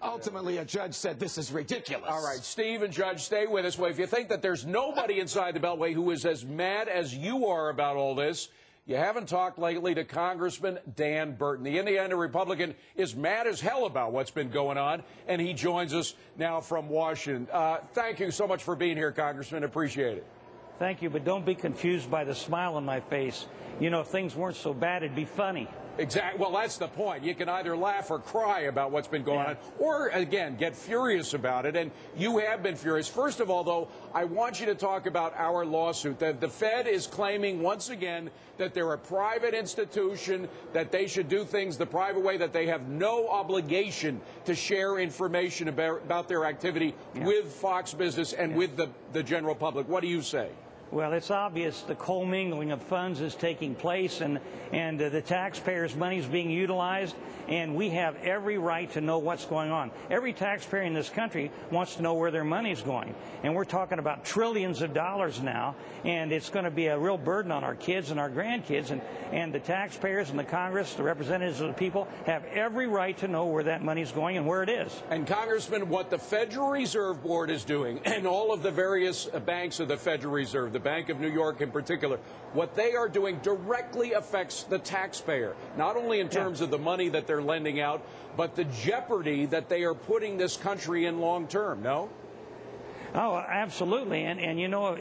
Ultimately, a judge said this is ridiculous. All right, Steve and Judge, stay with us. Well, if you think that there's nobody inside the Beltway who is as mad as you are about all this, you haven't talked lately to Congressman Dan Burton. The Indiana Republican is mad as hell about what's been going on, and he joins us now from Washington. Thank you so much for being here, Congressman. Appreciate it. Thank you, but don't be confused by the smile on my face. You know, if things weren't so bad, it'd be funny. Exactly. Well, that's the point. You can either laugh or cry about what's been going on, or, again, get furious about it. And you have been furious. First of all, though, I want you to talk about our lawsuit. The Fed is claiming once again that they're a private institution, that they should do things the private way, that they have no obligation to share information about their activity with Fox Business and with the general public. What do you say? Well, it's obvious the commingling of funds is taking place, and the taxpayers' money is being utilized, and we have every right to know what's going on. Every taxpayer in this country wants to know where their money is going, and we're talking about trillions of dollars now, and it's going to be a real burden on our kids and our grandkids, and the taxpayers and the Congress, the representatives of the people, have every right to know where that money is going and where it is. And, Congressman, what the Federal Reserve Board is doing, and all of the various banks of the Federal Reserve, the Bank of New York in particular, what they are doing directly affects the taxpayer, not only in terms of the money that they're lending out, but the jeopardy that they are putting this country in long term, no? Oh, absolutely. And you know,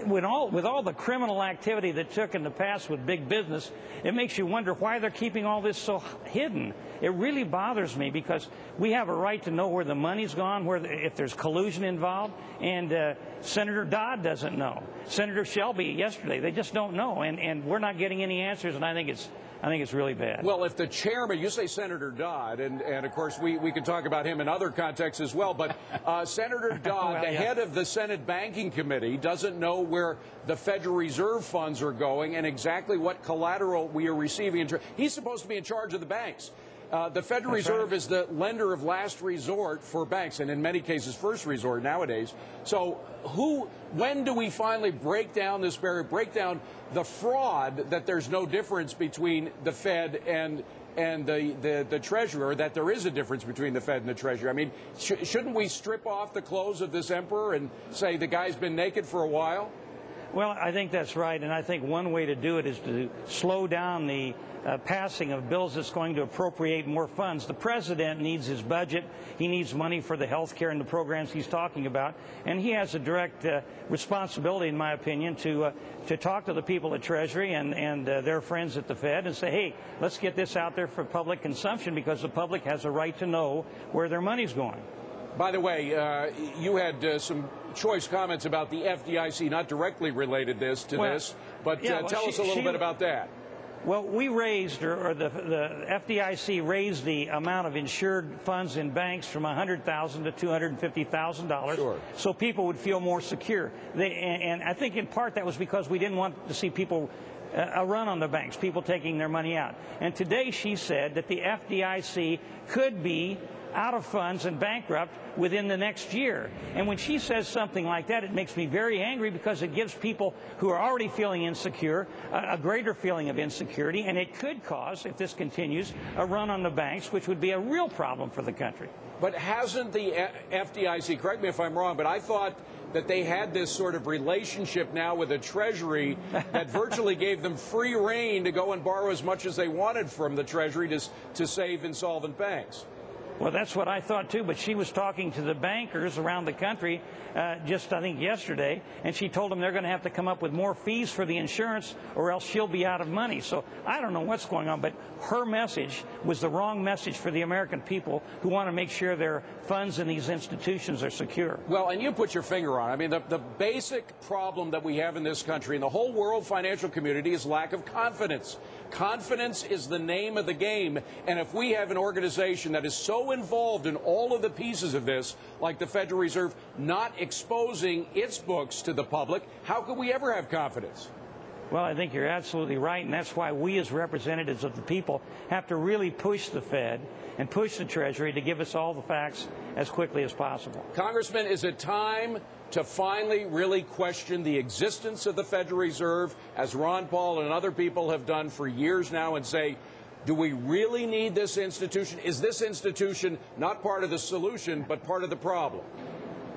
with all the criminal activity that took in the past with big business, it makes you wonder why they're keeping all this so hidden. It really bothers me because we have a right to know where the money's gone, if there's collusion involved, and Senator Dodd doesn't know. Senator Shelby yesterday, they just don't know, and we're not getting any answers, and I think it's really bad. Well, if the chairman, you say Senator Dodd, and of course we can talk about him in other contexts as well, but Senator Dodd, the head of the Senate Banking Committee, doesn't know where the Federal Reserve funds are going and exactly what collateral we are receiving. He's supposed to be in charge of the banks. The Federal Reserve is the lender of last resort for banks, and in many cases first resort nowadays. So when do we finally break down this barrier, break down the fraud that there's no difference between the Fed and the Treasury, or that there is a difference between the Fed and the Treasury? I mean, shouldn't we strip off the clothes of this emperor and say the guy's been naked for a while? Well, I think that's right, and I think one way to do it is to slow down the passing of bills that's going to appropriate more funds. The president needs his budget. He needs money for the health care and the programs he's talking about, and he has a direct responsibility, in my opinion, to talk to the people at Treasury and their friends at the Fed and say, hey, let's get this out there for public consumption, because the public has a right to know where their money's going. By the way, you had some choice comments about the FDIC, not directly related to this, but tell us a little bit about that. Well, we raised, or the FDIC raised the amount of insured funds in banks from $100,000 to $250,000, so people would feel more secure. And I think in part that was because we didn't want to see people a run on the banks, people taking their money out. And today she said that the FDIC could be out of funds and bankrupt within the next year. And when she says something like that, it makes me very angry, because it gives people who are already feeling insecure a greater feeling of insecurity, and it could cause, if this continues, a run on the banks, which would be a real problem for the country. But hasn't the FDIC, correct me if I'm wrong, but I thought that they had this sort of relationship now with the Treasury that virtually gave them free rein to go and borrow as much as they wanted from the Treasury to save insolvent banks. Well, that's what I thought, too. But she was talking to the bankers around the country just, I think, yesterday, and she told them they're going to have to come up with more fees for the insurance, or else she'll be out of money. So I don't know what's going on, but her message was the wrong message for the American people who want to make sure their funds in these institutions are secure. Well, and you put your finger on it. I mean, the basic problem that we have in this country and the whole world financial community is lack of confidence. Confidence is the name of the game, and if we have an organization that is so involved in all of the pieces of this, like the Federal Reserve, not exposing its books to the public, how could we ever have confidence? Well, I think you're absolutely right, and that's why we as representatives of the people have to really push the Fed and push the Treasury to give us all the facts as quickly as possible. Congressman, is it time to finally really question the existence of the Federal Reserve, as Ron Paul and other people have done for years now, and say, Do we really need this institution? Is this institution not part of the solution, but part of the problem?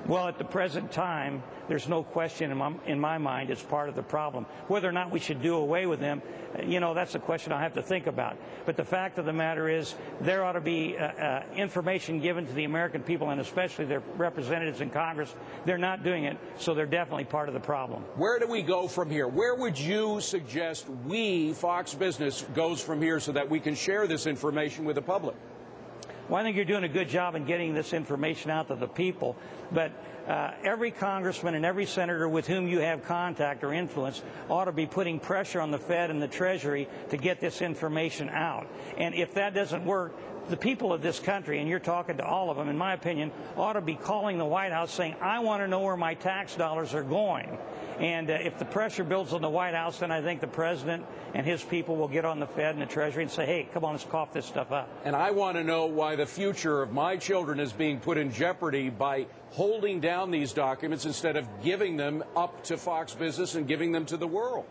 Well, at the present time, there's no question in my mind it's part of the problem. Whether or not we should do away with them, that's a question I have to think about. But the fact of the matter is there ought to be information given to the American people, and especially their representatives in Congress. They're not doing it, so they're definitely part of the problem. Where do we go from here? Where would you suggest we, Fox Business, goes from here so that we can share this information with the public? Well, I think you're doing a good job in getting this information out to the people, but every congressman and every senator with whom you have contact or influence ought to be putting pressure on the Fed and the Treasury to get this information out. And if that doesn't work, the people of this country, and you're talking to all of them, in my opinion, ought to be calling the White House saying, I want to know where my tax dollars are going. And if the pressure builds on the White House, then I think the president and his people will get on the Fed and the Treasury and say, hey, come on, let's cough this stuff up. And I want to know why the future of my children is being put in jeopardy by holding down these documents instead of giving them up to Fox Business and giving them to the world.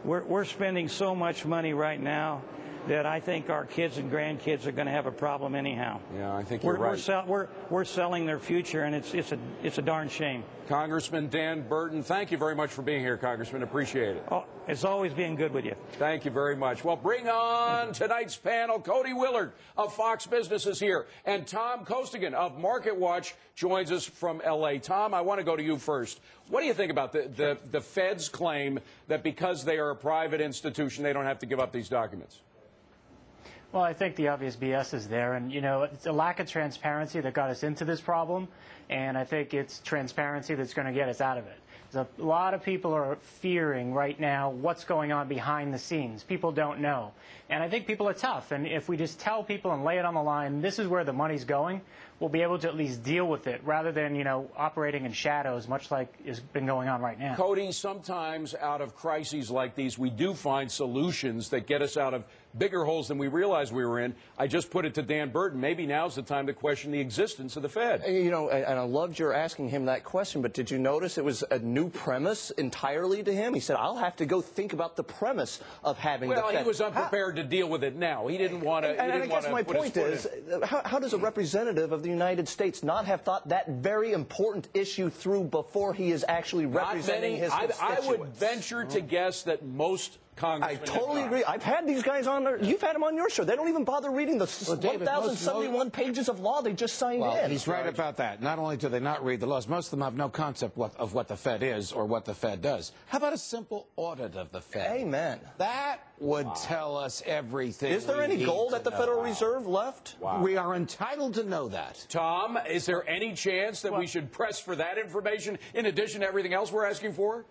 We're spending so much money right now that I think our kids and grandkids are going to have a problem anyhow. Yeah, I think you're right. We're selling their future, and it's a darn shame. Congressman Dan Burton, thank you very much for being here, Congressman. Appreciate it. Oh, it's always being good with you. Thank you very much. Well, bring on tonight's panel. Cody Willard of Fox Business is here, and Tom Costigan of Market Watch joins us from L.A. Tom, I want to go to you first. What do you think about the Fed's claim that because they are a private institution, they don't have to give up these documents? Well, I think the obvious BS is there, and it's a lack of transparency that got us into this problem, and I think it's transparency that's going to get us out of it. A lot of people are fearing right now what's going on behind the scenes. People don't know. And I think people are tough. And if we just tell people and lay it on the line, this is where the money's going, we'll be able to at least deal with it rather than, operating in shadows, much like has been going on right now. Cody, sometimes out of crises like these, we do find solutions that get us out of bigger holes than we realized we were in. I just put it to Dan Burton. Maybe now's the time to question the existence of the Fed. And I loved your asking him that question, but did you notice it was a new premise entirely to him? He said, I'll have to go think about the premise of having the Fed. Well, he was unprepared to deal with it now. He didn't want to. And I guess my point is, how does a representative of the United States not have thought that very important issue through before he is actually representing his constituents? I would venture to guess that most Congressmen. I totally agree. I've had these guys on there. You've had them on your show. They don't even bother reading the 1,071 pages of law they just signed in. He's right about that. Not only do they not read the laws, most of them have no concept of what the Fed is or what the Fed does. How about a simple audit of the Fed? Amen. That would tell us everything. Is there any gold at the Federal Reserve left? Wow. We are entitled to know that. Tom, is there any chance that we should press for that information in addition to everything else we're asking for?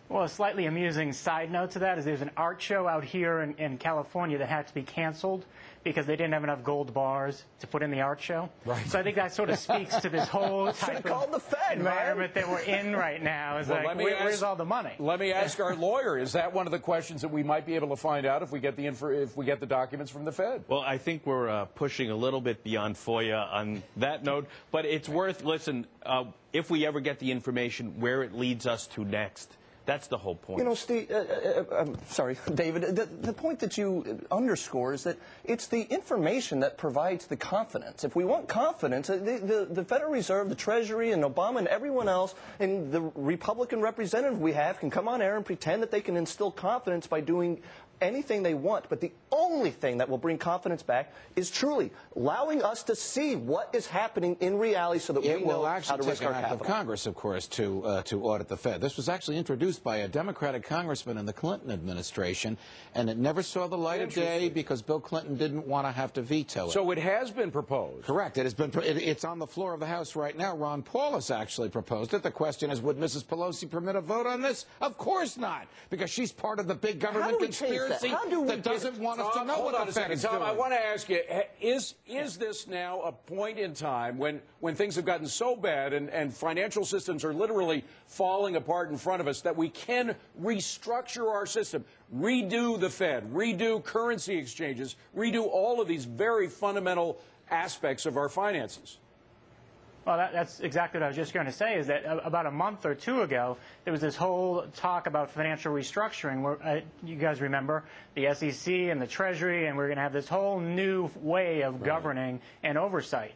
Well, a slightly amusing side note to that is there's an art show out here in California that had to be canceled because they didn't have enough gold bars to put in the art show. Right. So I think that sort of speaks to this whole type of the Fed, environment that we're in right now. Is where's all the money? Let me ask our lawyer. Is that one of the questions that we might be able to find out if we get the documents from the Fed? Well, I think we're pushing a little bit beyond FOIA on that note, but it's worth if we ever get the information, where it leads us to next. That's the whole point. Steve, sorry, David, the point that you underscore is that it's the information that provides the confidence. If we want confidence, the Federal Reserve, the Treasury, and Obama and everyone else, and the Republican representative we have can come on air and pretend that they can instill confidence by doing anything they want, but the only thing that will bring confidence back is truly allowing us to see what is happening in reality so that we know how to risk our capital. It will actually take an act of Congress, of course, to audit the Fed. This was actually introduced by a Democratic congressman in the Clinton administration, and it never saw the light of day because Bill Clinton didn't want to have to veto it. So it has been proposed. Correct. It has been. It's on the floor of the House right now. Ron Paul has actually proposed it. The question is, would Mrs. Pelosi permit a vote on this? Of course not, because she's part of the big government conspiracy that doesn't want us to know what the Fed is doing. Tom, I want to ask you, is this now a point in time when things have gotten so bad and financial systems are literally falling apart in front of us that we can restructure our system, redo the Fed, redo currency exchanges, redo all of these very fundamental aspects of our finances? Well, that's exactly what I was just going to say, is that about a month or two ago, there was this whole talk about financial restructuring where, you guys remember, the SEC and the Treasury, and we're going to have this whole new way of governing and oversight.